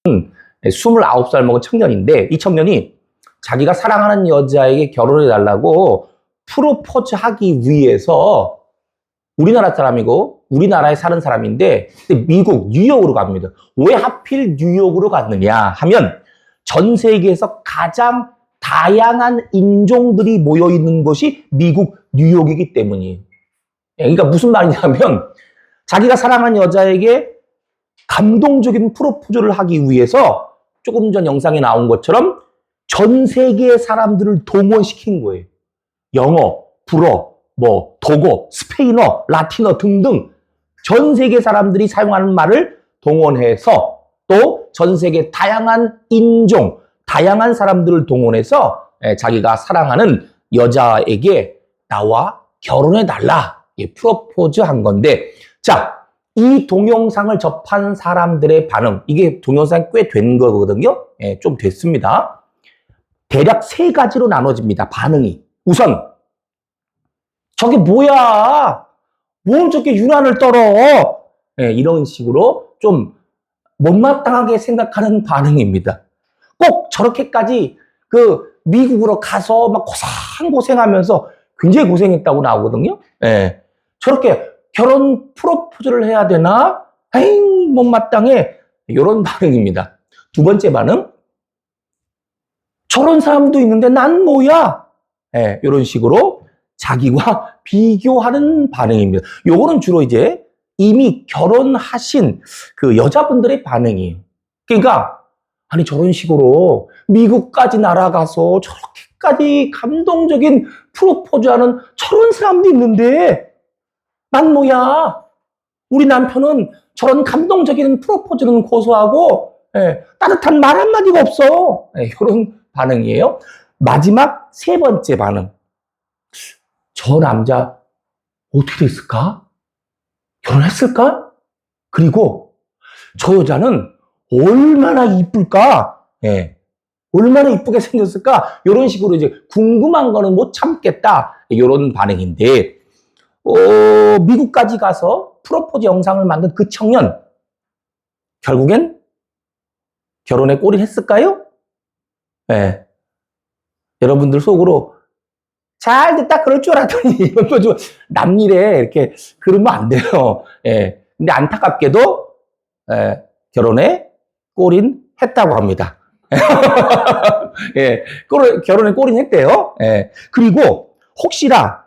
29살 먹은 청년인데 이 청년이 자기가 사랑하는 여자에게 결혼해달라고 프로포즈 하기 위해서 우리나라 사람이고 우리나라에 사는 사람인데 미국 뉴욕으로 갑니다. 왜 하필 뉴욕으로 갔느냐 하면 전 세계에서 가장 다양한 인종들이 모여있는 곳이 미국 뉴욕이기 때문이에요. 그러니까 무슨 말이냐면 자기가 사랑하는 여자에게 감동적인 프로포즈를 하기 위해서 조금 전 영상에 나온 것처럼 전 세계의 사람들을 동원시킨 거예요. 영어, 불어, 독어, 스페인어, 라틴어 등등 전 세계 사람들이 사용하는 말을 동원해서 또 전 세계 다양한 인종, 다양한 사람들을 동원해서 자기가 사랑하는 여자에게 나와 결혼해달라 프로포즈 한 건데, 자, 이 동영상을 접한 사람들의 반응, 이게 동영상이 꽤 된 거거든요. 좀 됐습니다. 대략 3가지로 나눠집니다. 반응이. 우선 저게 뭐야? 뭘 저렇게 유난을 떨어? 이런 식으로 좀 못마땅하게 생각하는 반응입니다. 꼭 저렇게까지 미국으로 가서 막 고생하면서 굉장히 고생했다고 나오거든요. 저렇게 결혼 프로포즈를 해야 되나? 에이, 못마땅해. 이런 반응입니다. 두 번째 반응. 저런 사람도 있는데 난 뭐야? 이런 식으로 자기와 비교하는 반응입니다. 요거는 주로 이제 이미 결혼하신 그 여자분들의 반응이에요. 그러니까 아니 저런 식으로 미국까지 날아가서 저렇게까지 감동적인 프로포즈하는 저런 사람도 있는데 난 뭐야? 우리 남편은 저런 감동적인 프로포즈는 고소하고 따뜻한 말 한마디가 없어. 이런 반응이에요. 마지막 3번째 반응. 저 남자 어떻게 됐을까? 결혼했을까? 그리고 저 여자는 얼마나 이쁠까? 얼마나 이쁘게 생겼을까? 이런 식으로 이제 궁금한 거는 못 참겠다. 이런 반응인데, 미국까지 가서 프로포즈 영상을 만든 그 청년, 결국엔 결혼에 골인했을까요? 여러분들 속으로 잘 됐다 그럴 줄 알았더니 이런 거 좀 남일에 이렇게 그러면 안 돼요. 근데 안타깝게도 결혼에 골인했다고 합니다. 결혼에 골인했대요. 그리고 혹시나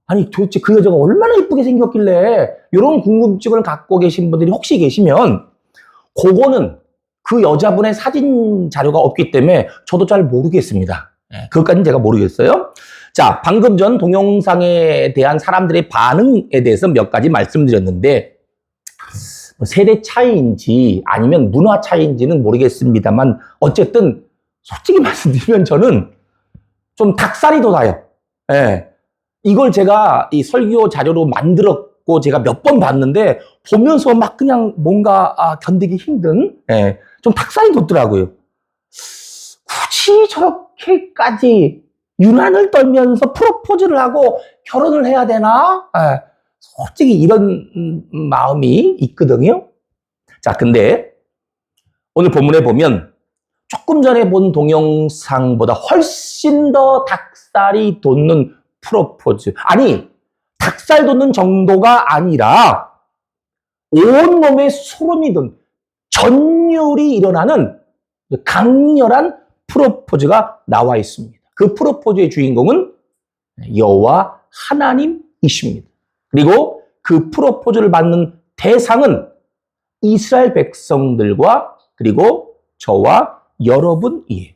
아니 도대체 그 여자가 얼마나 이쁘게 생겼길래 이런 궁금증을 갖고 계신 분들이 혹시 계시면 그거는 그 여자분의 사진 자료가 없기 때문에 저도 잘 모르겠습니다. 그것까지는 제가 모르겠어요. 자, 방금 전 동영상에 대한 사람들의 반응에 대해서 몇 가지 말씀드렸는데 세대 차이인지 아니면 문화 차이인지는 모르겠습니다만 어쨌든 솔직히 말씀드리면 저는 좀 닭살이 돋아요. 이걸 제가 이 설교 자료로 만들었고 제가 몇 번 봤는데 보면서 막 그냥 뭔가 견디기 힘든 좀 닭살이 돋더라고요. 굳이 저렇게까지 유난을 떨면서 프로포즈를 하고 결혼을 해야 되나? 솔직히 이런 마음이 있거든요. 자, 근데 오늘 본문에 보면 조금 전에 본 동영상보다 훨씬 더 닭살이 돋는 프로포즈. 아니, 닭살 돋는 정도가 아니라 온몸에 소름이 돋는 전율이 일어나는 강렬한 프로포즈가 나와 있습니다. 그 프로포즈의 주인공은 여호와 하나님이십니다. 그리고 그 프로포즈를 받는 대상은 이스라엘 백성들과 그리고 저와 여러분이에요.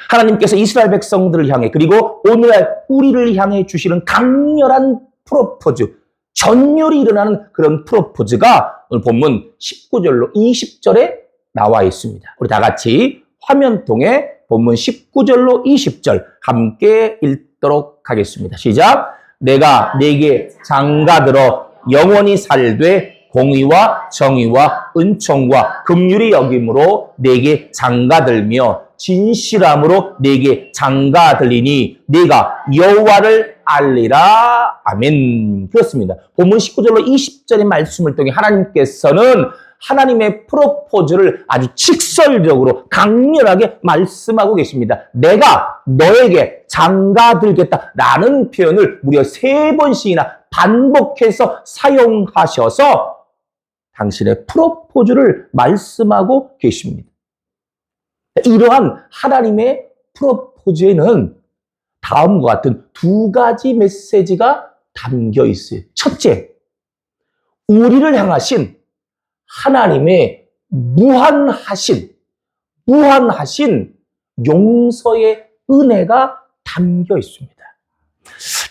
하나님께서 이스라엘 백성들을 향해 그리고 오늘날 우리를 향해 주시는 강렬한 프로포즈, 전율이 일어나는 그런 프로포즈가 오늘 본문 19절로 20절에 나와 있습니다. 우리 다 같이 화면 통해 본문 19절로 20절 함께 읽도록 하겠습니다. 시작. 내가 네게 장가들어 영원히 살되 공의와 정의와 은총과 긍휼이 여김으로 네게 장가들며 진실함으로 네게 장가들리니 네가 여호와를 알리라. 아멘. 그렇습니다. 본문 19절로 20절의 말씀을 통해 하나님께서는 하나님의 프로포즈를 아주 직설적으로 강렬하게 말씀하고 계십니다. 내가 너에게 장가들겠다라는 표현을 무려 3번씩이나 반복해서 사용하셔서 당신의 프로포즈를 말씀하고 계십니다. 이러한 하나님의 프로포즈에는 다음과 같은 2가지 메시지가 담겨 있어요. 첫째, 우리를 향하신 하나님의 무한하신 용서의 은혜가 담겨 있습니다.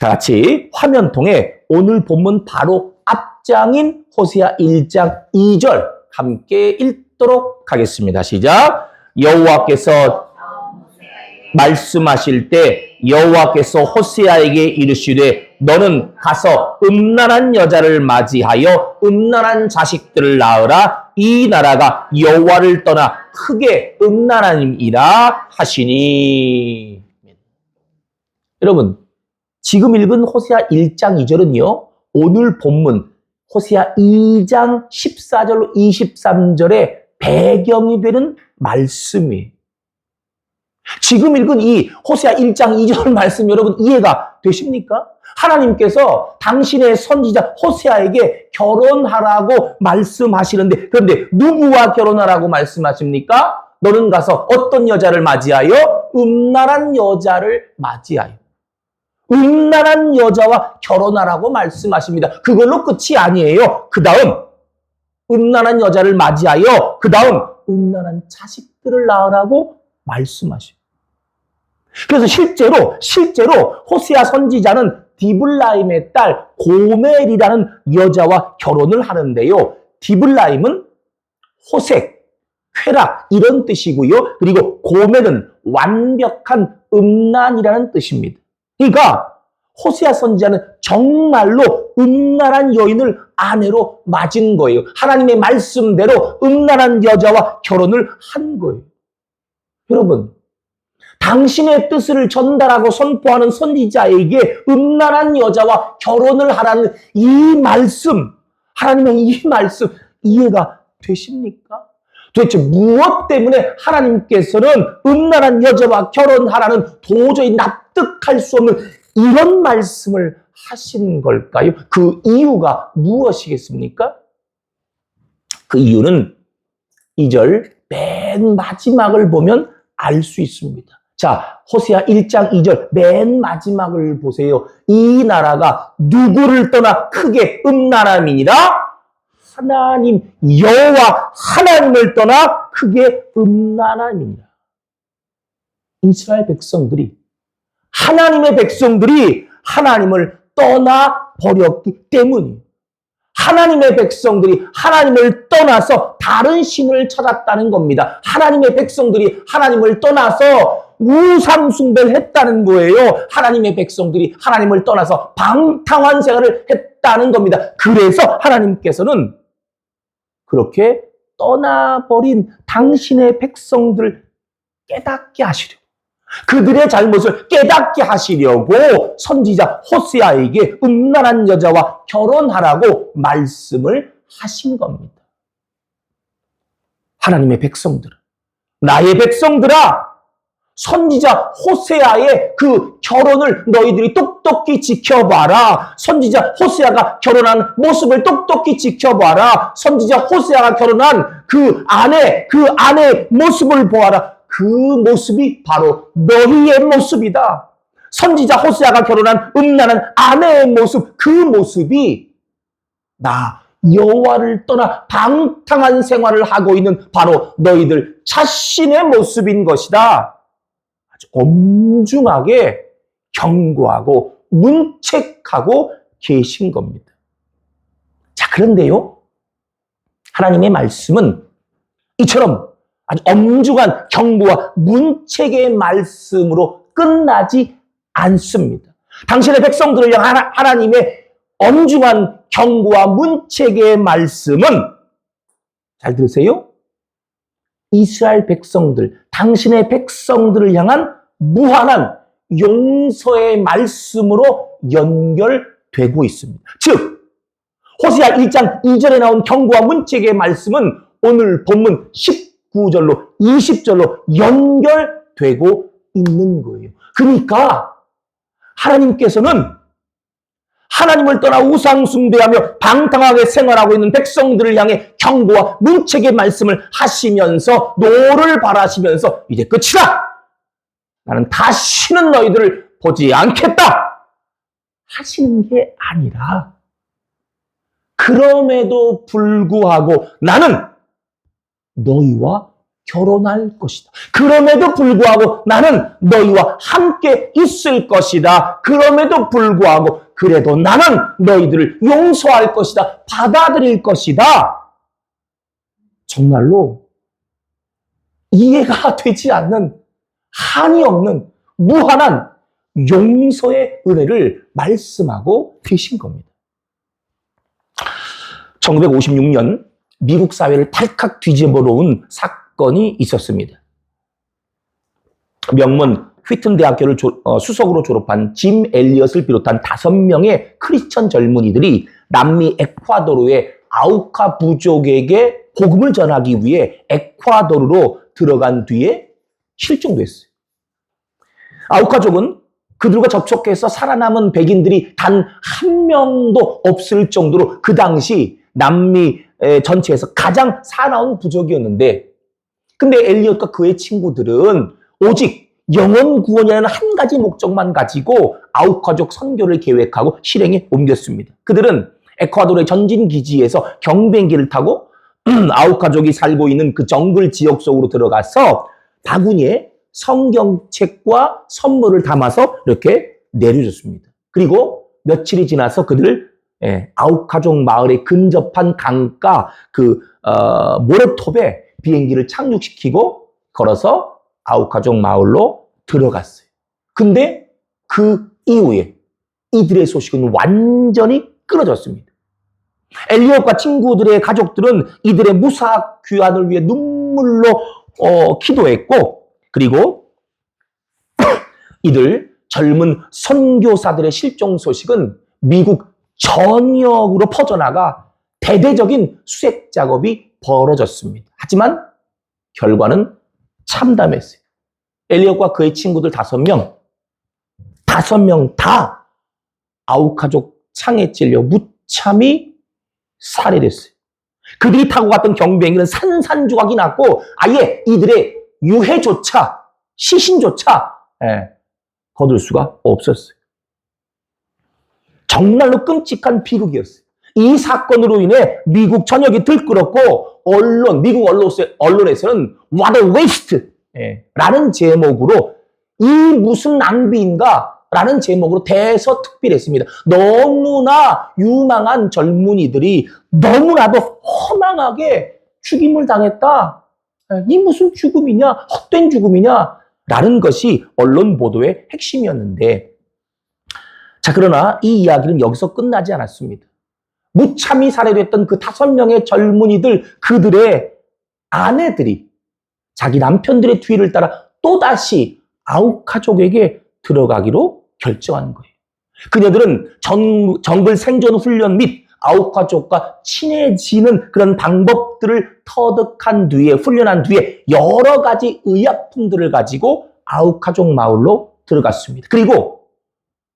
다 같이 화면 통해 오늘 본문 바로 앞장인 호세아 1장 2절 함께 읽도록 하겠습니다. 시작. 여호와께서 말씀하실 때 여호와께서 호세아에게 이르시되 너는 가서 음란한 여자를 맞이하여 음란한 자식들을 낳으라. 이 나라가 여호와를 떠나 크게 음란함이라 하시니. 여러분, 지금 읽은 호세아 1장 2절은요, 오늘 본문 호세아 2장 14절로 23절의 배경이 되는 말씀이에요. 지금 읽은 이 호세아 1장 2절 말씀 여러분 이해가 되십니까? 하나님께서 당신의 선지자 호세아에게 결혼하라고 말씀하시는데, 그런데 누구와 결혼하라고 말씀하십니까? 너는 가서 어떤 여자를 맞이하여? 음란한 여자를 맞이하여. 음란한 여자와 결혼하라고 말씀하십니다. 그걸로 끝이 아니에요. 그 다음 음란한 여자를 맞이하여 그 다음 음란한 자식들을 낳으라고 말씀하십니다. 그래서 실제로 호세아 선지자는 디블라임의 딸 고멜이라는 여자와 결혼을 하는데요. 디블라임은 호색, 쾌락 이런 뜻이고요. 그리고 고멜은 완벽한 음란이라는 뜻입니다. 그러니까 호세아 선지자는 정말로 음란한 여인을 아내로 맞은 거예요. 하나님의 말씀대로 음란한 여자와 결혼을 한 거예요. 여러분, 당신의 뜻을 전달하고 선포하는 선지자에게 음란한 여자와 결혼을 하라는 이 말씀, 하나님의 이 말씀 이해가 되십니까? 도대체 무엇 때문에 하나님께서는 음란한 여자와 결혼하라는 도저히 납득할 수 없는 이런 말씀을 하신 걸까요? 그 이유가 무엇이겠습니까? 그 이유는 2절 맨 마지막을 보면 알 수 있습니다. 자, 호세아 1장 2절 맨 마지막을 보세요. 이 나라가 누구를 떠나 크게 음란함이니라? 하나님 여호와 하나님을 떠나 크게 음란함이니라. 이스라엘 백성들이 하나님의 백성들이 하나님을 떠나 버렸기 때문이에요. 하나님의 백성들이 하나님을 떠나서 다른 신을 찾았다는 겁니다. 하나님의 백성들이 하나님을 떠나서 우상 숭배를 했다는 거예요. 하나님의 백성들이 하나님을 떠나서 방탕한 생활을 했다는 겁니다. 그래서 하나님께서는 그렇게 떠나버린 당신의 백성들을 깨닫게 하시려고, 그들의 잘못을 깨닫게 하시려고 선지자 호세아에게 음란한 여자와 결혼하라고 말씀을 하신 겁니다. 하나님의 백성들은, 나의 백성들아, 선지자 호세아의 그 결혼을 너희들이 똑똑히 지켜봐라. 선지자 호세아가 결혼한 모습을 똑똑히 지켜봐라. 선지자 호세아가 결혼한 그 아내의 모습을 보아라. 그 모습이 바로 너희의 모습이다. 선지자 호세아가 결혼한 음란한 아내의 모습, 그 모습이 나 여호와를 떠나 방탕한 생활을 하고 있는 바로 너희들 자신의 모습인 것이다. 아주 엄중하게 경고하고 문책하고 계신 겁니다. 자, 그런데요, 하나님의 말씀은 이처럼 아주 엄중한 경고와 문책의 말씀으로 끝나지 않습니다. 당신의 백성들을 향한 하나님의 엄중한 경고와 문책의 말씀은, 잘 들으세요, 이스라엘 백성들, 당신의 백성들을 향한 무한한 용서의 말씀으로 연결되고 있습니다. 즉, 호세아 1장 2절에 나온 경고와 문책의 말씀은 오늘 본문 19절로 20절로 연결되고 있는 거예요. 그러니까 하나님께서는 하나님을 떠나 우상 숭배하며 방탕하게 생활하고 있는 백성들을 향해 경고와 문책의 말씀을 하시면서 노를 바라시면서 이제 끝이다. 나는 다시는 너희들을 보지 않겠다. 하시는 게 아니라 그럼에도 불구하고 나는 너희와 결혼할 것이다. 그럼에도 불구하고 나는 너희와 함께 있을 것이다. 그럼에도 불구하고 그래도 나는 너희들을 용서할 것이다. 받아들일 것이다. 정말로 이해가 되지 않는 한이 없는 무한한 용서의 은혜를 말씀하고 계신 겁니다. 1956년 미국 사회를 발칵 뒤집어 놓은 사건이 있었습니다. 명문 휘튼 대학교를 수석으로 졸업한 짐 엘리엇을 비롯한 5명의 크리스천 젊은이들이 남미 에콰도르의 아우카 부족에게 복음을 전하기 위해 에콰도르로 들어간 뒤에 실종됐어요. 아우카족은 그들과 접촉해서 살아남은 백인들이 단 한 명도 없을 정도로 그 당시 남미 전체에서 가장 사나운 부족이었는데, 근데 엘리엇과 그의 친구들은 오직 영혼 구원이라는 한 가지 목적만 가지고 아우카족 선교를 계획하고 실행에 옮겼습니다. 그들은 에콰도르의 전진 기지에서 경비행기를 타고 아우카족이 살고 있는 그 정글 지역 속으로 들어가서 바구니에 성경책과 선물을 담아서 이렇게 내려줬습니다. 그리고 며칠이 지나서 그들을 아우카족 마을에 근접한 강가 모래톱에 비행기를 착륙시키고 걸어서 아우카족 마을로 들어갔어요. 근데 그 이후에 이들의 소식은 완전히 끊어졌습니다. 엘리엇과 친구들의 가족들은 이들의 무사학 귀환을 위해 눈물로 기도했고, 그리고 이들 젊은 선교사들의 실종 소식은 미국 전역으로 퍼져나가 대대적인 수색 작업이 벌어졌습니다. 하지만 결과는 참담했어요. 엘리엇과 그의 친구들 5명 다 아우카족 창에 찔려 무참히 살해됐어요. 그들이 타고 갔던 경비행기는 산산조각이 났고 아예 이들의 유해조차 시신조차 거둘 수가 없었어요. 정말로 끔찍한 비극이었어요. 이 사건으로 인해 미국 전역이 들끓었고 미국 언론에서는 What a waste! 라는 제목으로 이 무슨 낭비인가? 라는 제목으로 대서특필했습니다. 너무나 유망한 젊은이들이 너무나도 허망하게 죽임을 당했다. 이 무슨 죽음이냐? 헛된 죽음이냐? 라는 것이 언론 보도의 핵심이었는데, 자, 그러나 이 이야기는 여기서 끝나지 않았습니다. 무참히 살해됐던 그 5명의 젊은이들, 그들의 아내들이 자기 남편들의 뒤를 따라 또다시 아우카족에게 들어가기로 결정한 거예요. 그녀들은 정글 생존 훈련 및 아우카족과 친해지는 그런 방법들을 터득한 뒤에, 훈련한 뒤에 여러 가지 의약품들을 가지고 아우카족 마을로 들어갔습니다. 그리고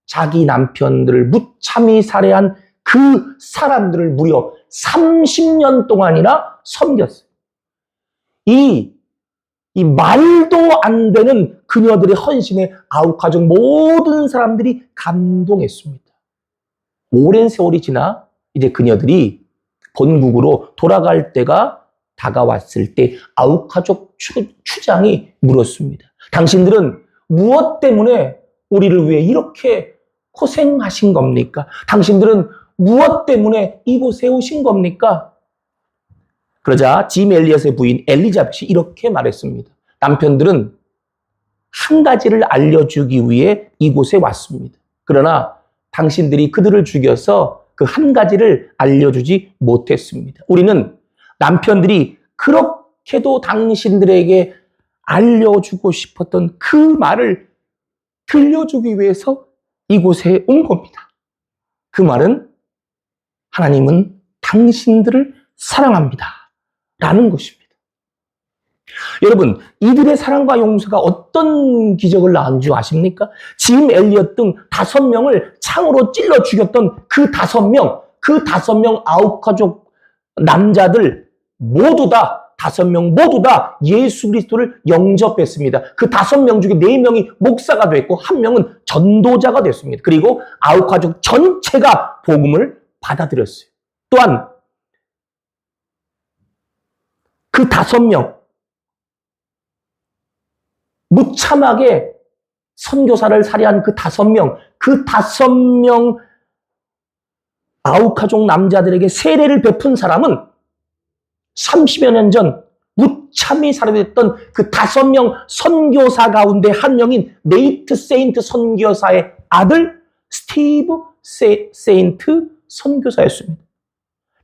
자기 남편들을 무참히 살해한 그 사람들을 무려 30년 동안이나 섬겼어요. 이 말도 안 되는 그녀들의 헌신에 아우카족 모든 사람들이 감동했습니다. 오랜 세월이 지나 이제 그녀들이 본국으로 돌아갈 때가 다가왔을 때 아우카족 추장이 물었습니다. 당신들은 무엇 때문에 우리를 위해 이렇게 고생하신 겁니까? 당신들은 무엇 때문에 이곳에 오신 겁니까? 그러자 짐 엘리엇의 부인 엘리자벳이 이렇게 말했습니다. 남편들은 한 가지를 알려주기 위해 이곳에 왔습니다. 그러나 당신들이 그들을 죽여서 그 한 가지를 알려주지 못했습니다. 우리는 남편들이 그렇게도 당신들에게 알려주고 싶었던 그 말을 들려주기 위해서 이곳에 온 겁니다. 그 말은 하나님은 당신들을 사랑합니다. 라는 것입니다. 여러분, 이들의 사랑과 용서가 어떤 기적을 낳은 줄 아십니까? 짐 엘리엇 등 5명을 창으로 찔러 죽였던 그 5명 아웃가족 남자들 모두 다 5명 모두 다 예수 그리스도를 영접했습니다. 그 5명 중에 4명이 목사가 됐고 1명은 전도자가 됐습니다. 그리고 아웃가족 전체가 복음을 받아들였어요. 또한 그 5명 무참하게 선교사를 살해한 그 5명 아웃가족 남자들에게 세례를 베푼 사람은 30여 년 전 무참히 살해됐던 그 5명 선교사 가운데 1명인 네이트 세인트 선교사의 아들 스티브 세인트 선교사였습니다.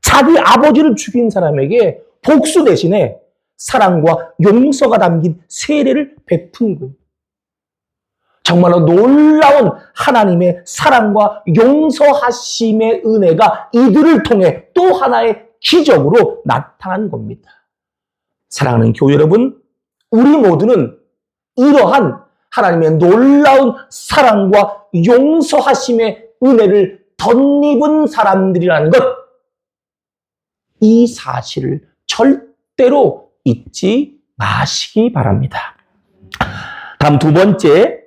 자기 아버지를 죽인 사람에게 복수 대신에 사랑과 용서가 담긴 세례를 베푼 거예요. 정말로 놀라운 하나님의 사랑과 용서하심의 은혜가 이들을 통해 또 하나의 기적으로 나타난 겁니다. 사랑하는 교회 여러분, 우리 모두는 이러한 하나님의 놀라운 사랑과 용서하심의 은혜를 덧입은 사람들이라는 것, 이 사실을 절대로 잊지 마시기 바랍니다. 다음 2번째,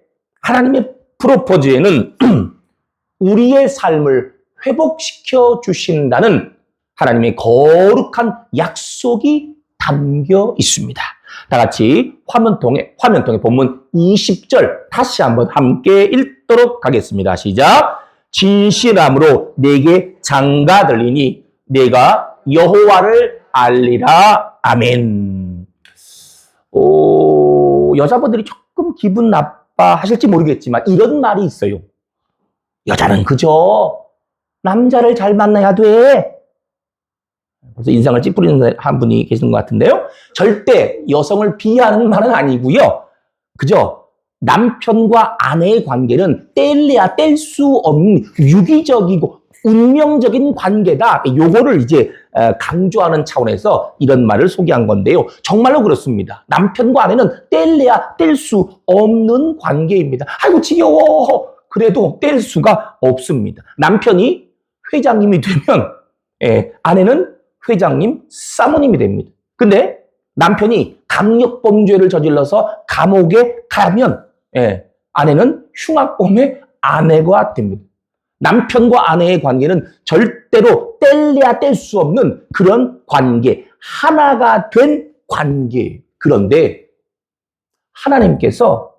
하나님의 프로포즈에는 우리의 삶을 회복시켜 주신다는 하나님의 거룩한 약속이 담겨 있습니다. 다 같이 화면통에 본문 20절 다시 한번 함께 읽도록 하겠습니다. 시작. 진실함으로 내게 장가 들리니 내가 여호와를 알리라. 아멘. 여자분들이 조금 기분 나빠하실지 모르겠지만 이런 말이 있어요. 여자는 그저 남자를 잘 만나야 돼. 그래서 인상을 찌푸리는 한 분이 계시는 것 같은데요. 절대 여성을 비하하는 말은 아니고요. 그저 남편과 아내의 관계는 뗄래야 뗄 수 없는 유기적이고 운명적인 관계다. 요거를 이제 강조하는 차원에서 이런 말을 소개한 건데요. 정말로 그렇습니다. 남편과 아내는 뗄래야 뗄 수 없는 관계입니다. 아이고 지겨워. 그래도 뗄 수가 없습니다. 남편이 회장님이 되면 아내는 회장님 사모님이 됩니다. 근데 남편이 강력범죄를 저질러서 감옥에 가면 아내는 흉악범의 아내가 됩니다. 남편과 아내의 관계는 절대로 뗄래야 뗄 수 없는 그런 관계, 하나가 된 관계. 그런데 하나님께서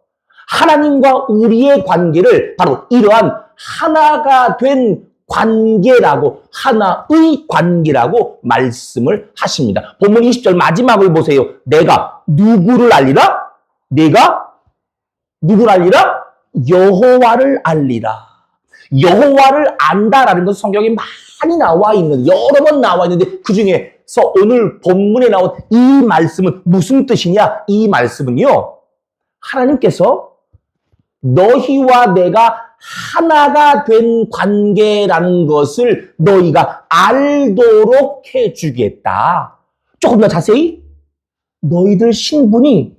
하나님과 우리의 관계를 바로 이러한 하나가 된 관계라고, 하나의 관계라고 말씀을 하십니다. 본문 20절 마지막을 보세요. 내가 누구를 알리라? 내가 누구를 알리라? 여호와를 알리라. 여호와를 안다라는 것은 성경에 많이 나와 있는, 여러 번 나와 있는데 그 중에서 오늘 본문에 나온 이 말씀은 무슨 뜻이냐? 이 말씀은요, 하나님께서 너희와 내가 하나가 된 관계라는 것을 너희가 알도록 해주겠다. 조금 더 자세히, 너희들 신분이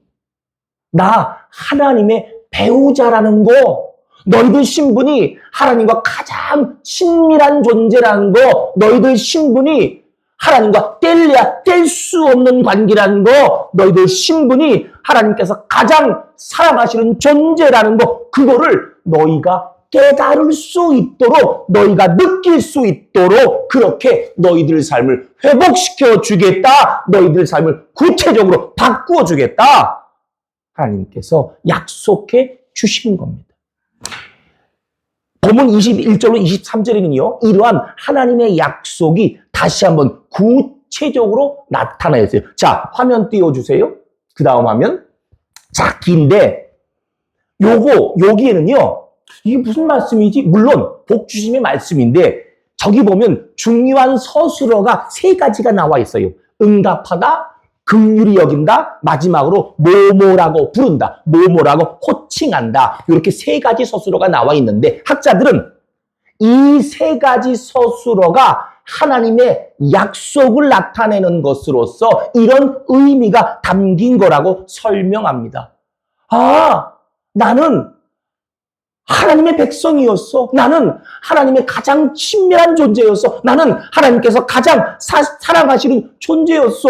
나 하나님의 배우자라는 거, 너희들 신분이 하나님과 가장 친밀한 존재라는 거, 너희들 신분이 하나님과 뗄래야 뗄 수 없는 관계라는 거, 너희들 신분이 하나님께서 가장 사랑하시는 존재라는 거, 그거를 너희가 깨달을 수 있도록, 너희가 느낄 수 있도록 그렇게 너희들 삶을 회복시켜 주겠다. 너희들 삶을 구체적으로 바꾸어 주겠다. 하나님께서 약속해 주신 겁니다. 본문 21절로 23절에는요, 이러한 하나님의 약속이 다시 한번 구체적으로 나타나 있어요. 자, 화면 띄워주세요. 그 다음 화면. 자, 긴데, 여기에는요, 이게 무슨 말씀이지? 물론, 복주심의 말씀인데, 저기 보면 중요한 서술어가 3가지가 나와 있어요. 응답하다, 긍휼히 여긴다, 마지막으로 뭐뭐라고 부른다, 뭐뭐라고 호칭한다. 이렇게 3가지 서술어가 나와 있는데 학자들은 이 3가지 서술어가 하나님의 약속을 나타내는 것으로서 이런 의미가 담긴 거라고 설명합니다. 아, 나는 하나님의 백성이었어. 나는 하나님의 가장 친밀한 존재였어. 나는 하나님께서 가장 사랑하시는 존재였어.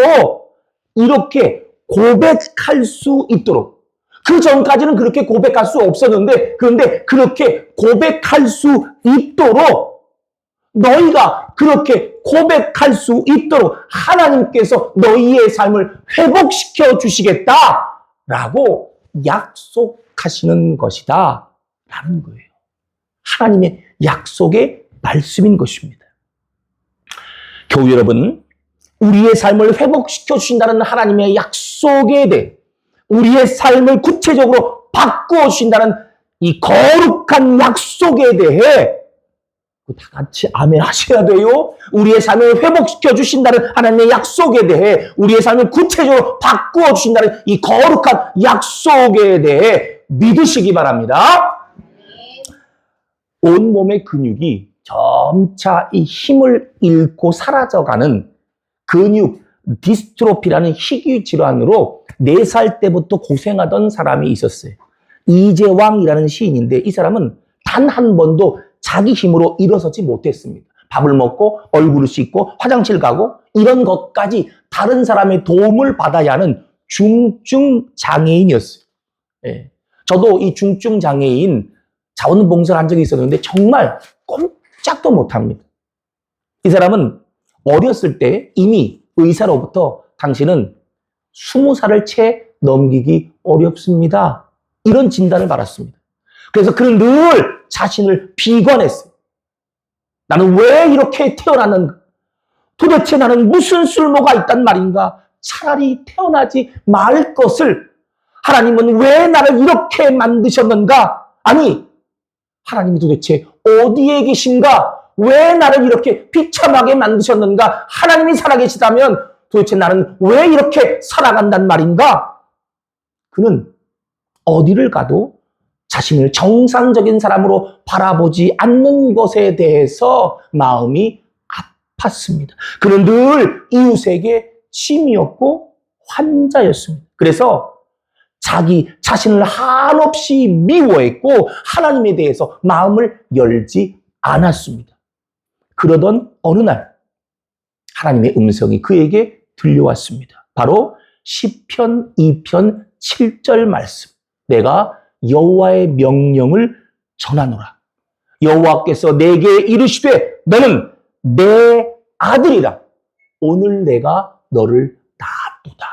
이렇게 고백할 수 있도록. 그 전까지는 그렇게 고백할 수 없었는데, 그런데 그렇게 고백할 수 있도록, 너희가 그렇게 고백할 수 있도록 하나님께서 너희의 삶을 회복시켜 주시겠다라고 약속하시는 것이다 라는 거예요. 하나님의 약속의 말씀인 것입니다. 교우 여러분, 우리의 삶을 회복시켜 주신다는 하나님의 약속에 대해 우리의 삶을 구체적으로 바꾸어 주신다는 이 거룩한 약속에 대해 다 같이 아멘 하셔야 돼요. 우리의 삶을 회복시켜 주신다는 하나님의 약속에 대해 우리의 삶을 구체적으로 바꾸어 주신다는 이 거룩한 약속에 대해 믿으시기 바랍니다. 온몸의 근육이 점차 이 힘을 잃고 사라져가는 근육 디스트로피라는 희귀 질환으로 4살 때부터 고생하던 사람이 있었어요. 이재왕이라는 시인인데 이 사람은 단 한 번도 자기 힘으로 일어서지 못했습니다. 밥을 먹고 얼굴을 씻고 화장실 가고 이런 것까지 다른 사람의 도움을 받아야 하는 중증 장애인이었어요. 예. 저도 이 중증 장애인 자원봉사를 한 적이 있었는데 정말 꼼짝도 못합니다. 이 사람은 어렸을 때 이미 의사로부터 당신은 20살을 채 넘기기 어렵습니다. 이런 진단을 받았습니다. 그래서 그는 늘 자신을 비관했어요. 나는 왜 이렇게 태어났는가? 도대체 나는 무슨 쓸모가 있단 말인가? 차라리 태어나지 말 것을 하나님은 왜 나를 이렇게 만드셨는가? 아니, 하나님이 도대체 어디에 계신가? 왜 나를 이렇게 비참하게 만드셨는가? 하나님이 살아계시다면 도대체 나는 왜 이렇게 살아간단 말인가? 그는 어디를 가도 자신을 정상적인 사람으로 바라보지 않는 것에 대해서 마음이 아팠습니다. 그는 늘 이웃에게 침이었고 환자였습니다. 그래서 자기 자신을 한없이 미워했고 하나님에 대해서 마음을 열지 않았습니다. 그러던 어느 날 하나님의 음성이 그에게 들려왔습니다. 바로 시편 2편 7절 말씀. 내가 여호와의 명령을 전하노라. 여호와께서 내게 이르시되 너는 내 아들이라. 오늘 내가 너를 낳았도다.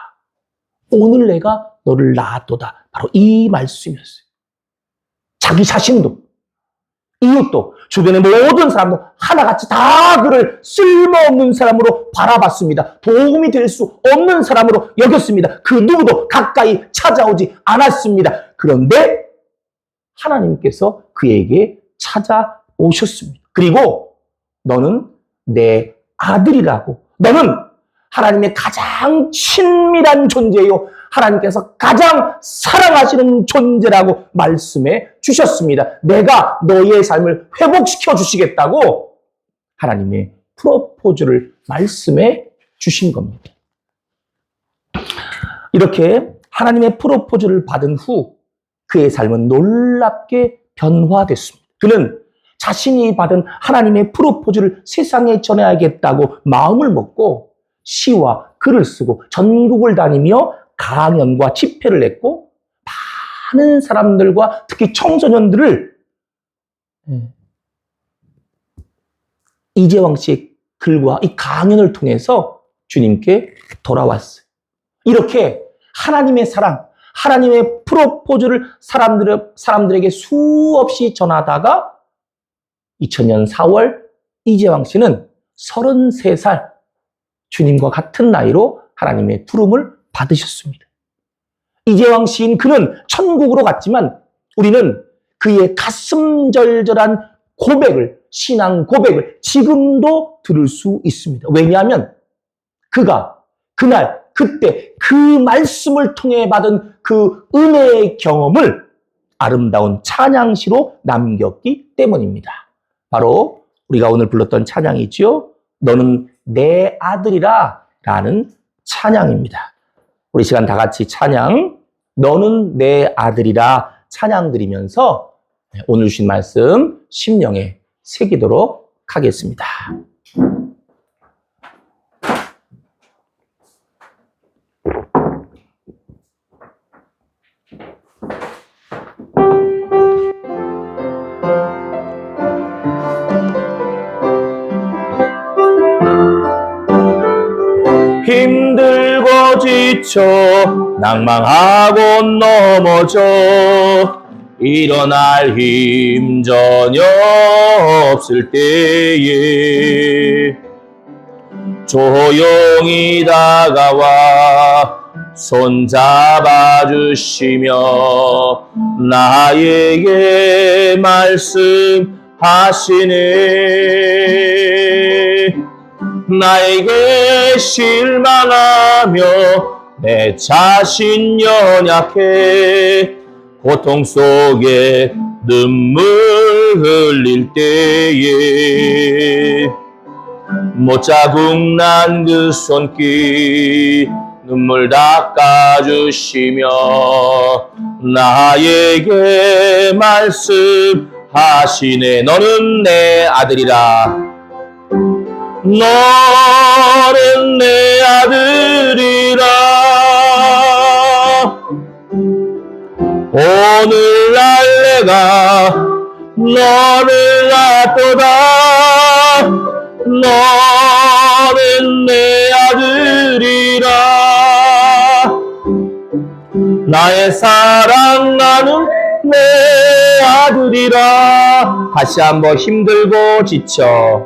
오늘 내가 너를 낳았도다. 바로 이 말씀이었어요. 자기 자신도 이웃도 주변의 모든 사람도 하나같이 다 그를 쓸모없는 사람으로 바라봤습니다. 도움이 될 수 없는 사람으로 여겼습니다. 그 누구도 가까이 찾아오지 않았습니다. 그런데 하나님께서 그에게 찾아오셨습니다. 그리고 너는 내 아들이라고, 너는 하나님의 가장 친밀한 존재요, 하나님께서 가장 사랑하시는 존재라고 말씀해 주셨습니다. 내가 너의 삶을 회복시켜 주시겠다고 하나님의 프로포즈를 말씀해 주신 겁니다. 이렇게 하나님의 프로포즈를 받은 후 그의 삶은 놀랍게 변화됐습니다. 그는 자신이 받은 하나님의 프로포즈를 세상에 전해야겠다고 마음을 먹고 시와 글을 쓰고 전국을 다니며 강연과 집회를 했고 많은 사람들과 특히 청소년들을 이재왕 씨의 글과 이 강연을 통해서 주님께 돌아왔어요. 이렇게 하나님의 사랑, 하나님의 프로포즈를 사람들에게 수없이 전하다가 2000년 4월 이재왕 씨는 33살 주님과 같은 나이로 하나님의 부름을 받으셨습니다. 이재왕 시인 그는 천국으로 갔지만 우리는 그의 가슴 절절한 고백을, 신앙 고백을 지금도 들을 수 있습니다. 왜냐하면 그가 그날 그때 그 말씀을 통해 받은 그 은혜의 경험을 아름다운 찬양시로 남겼기 때문입니다. 바로 우리가 오늘 불렀던 찬양이지요. 너는 내 아들이라 라는 찬양입니다. 우리 시간 다 같이 찬양, 너는 내 아들이라 찬양 드리면서 오늘 주신 말씀 심령에 새기도록 하겠습니다. 힘들고 지쳐 낭망하고 넘어져 일어날 힘 전혀 없을 때에 조용히 다가와 손잡아 주시며 나에게 말씀하시네. 나에게 실망하며 내 자신 연약해 고통 속에 눈물 흘릴 때에 못자국난 그 손길 눈물 닦아주시며 나에게 말씀하시네. 너는 내 아들이라. 너는 내 아들이라. 오늘날 내가 너를 낳도다. 너는 내 아들이라. 나의 사랑하는 내 아들이라. 다시 한번 힘들고 지쳐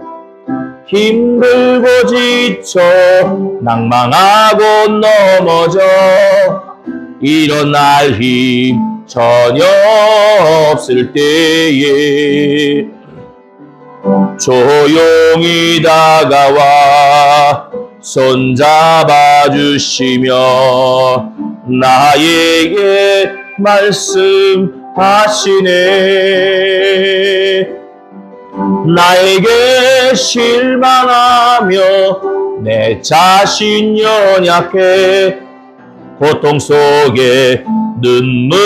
낭망하고 넘어져 일어날 힘 전혀 없을 때에 조용히 다가와 손잡아 주시며 나에게 말씀하시네. 나에게 실망하며 내 자신 연약해 고통 속에 눈물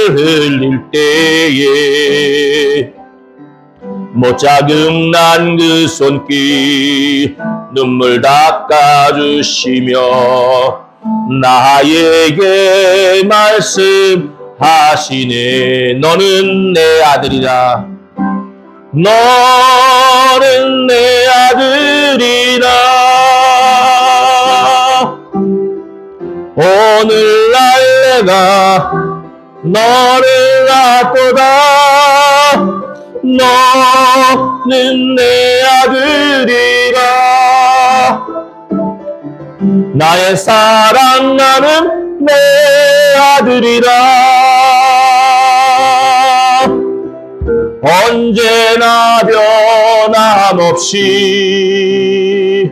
흘릴 때에 못자국난 그 손길 눈물 닦아주시며 나에게 말씀하시네. 너는 내 아들이라. 너는 내 아들이라. 오늘날 내가 너를 낳도다. 너는 내 아들이라. 나의 사랑하는 내 아들이라. 언제나 변함없이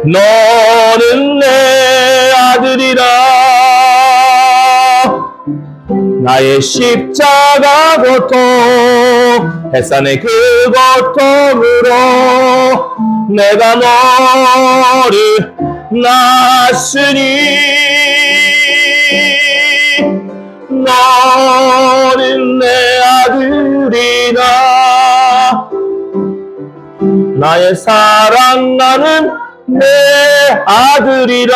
너는 내 아들이라. 나의 십자가 고통 햇산의 그 고통으로 내가 너를 낳았으니 너는 내 아들이라. 나의 사랑하는 내 아들이라.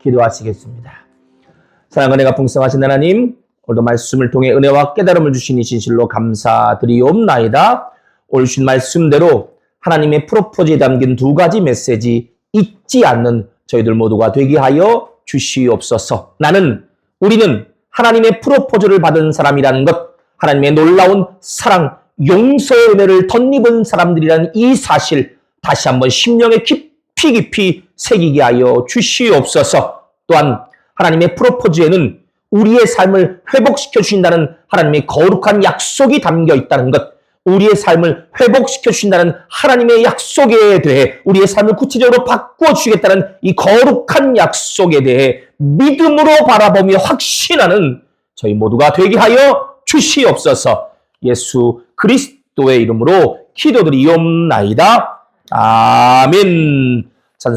기도하시겠습니다. 사랑과 은혜가 풍성하신 하나님, 오늘도 말씀을 통해 은혜와 깨달음을 주시니 진실로 감사드리옵나이다. 오늘 주신 말씀대로 하나님의 프로포즈에 담긴 두 가지 메시지 잊지 않는 저희들 모두가 되게 하여 주시옵소서. 우리는 하나님의 프로포즈를 받은 사람이라는 것, 하나님의 놀라운 사랑, 용서의 은혜를 덧입은 사람들이라는 이 사실 다시 한번 심령에 깊이 새기게 하여 주시옵소서. 또한 하나님의 프로포즈에는 우리의 삶을 회복시켜 주신다는 하나님의 거룩한 약속이 담겨 있다는 것, 우리의 삶을 회복시켜 주신다는 하나님의 약속에 대해 우리의 삶을 구체적으로 바꾸어 주시겠다는 이 거룩한 약속에 대해 믿음으로 바라보며 확신하는 저희 모두가 되게 하여 주시옵소서. 예수 그리스도의 이름으로 기도드리옵나이다. 아멘.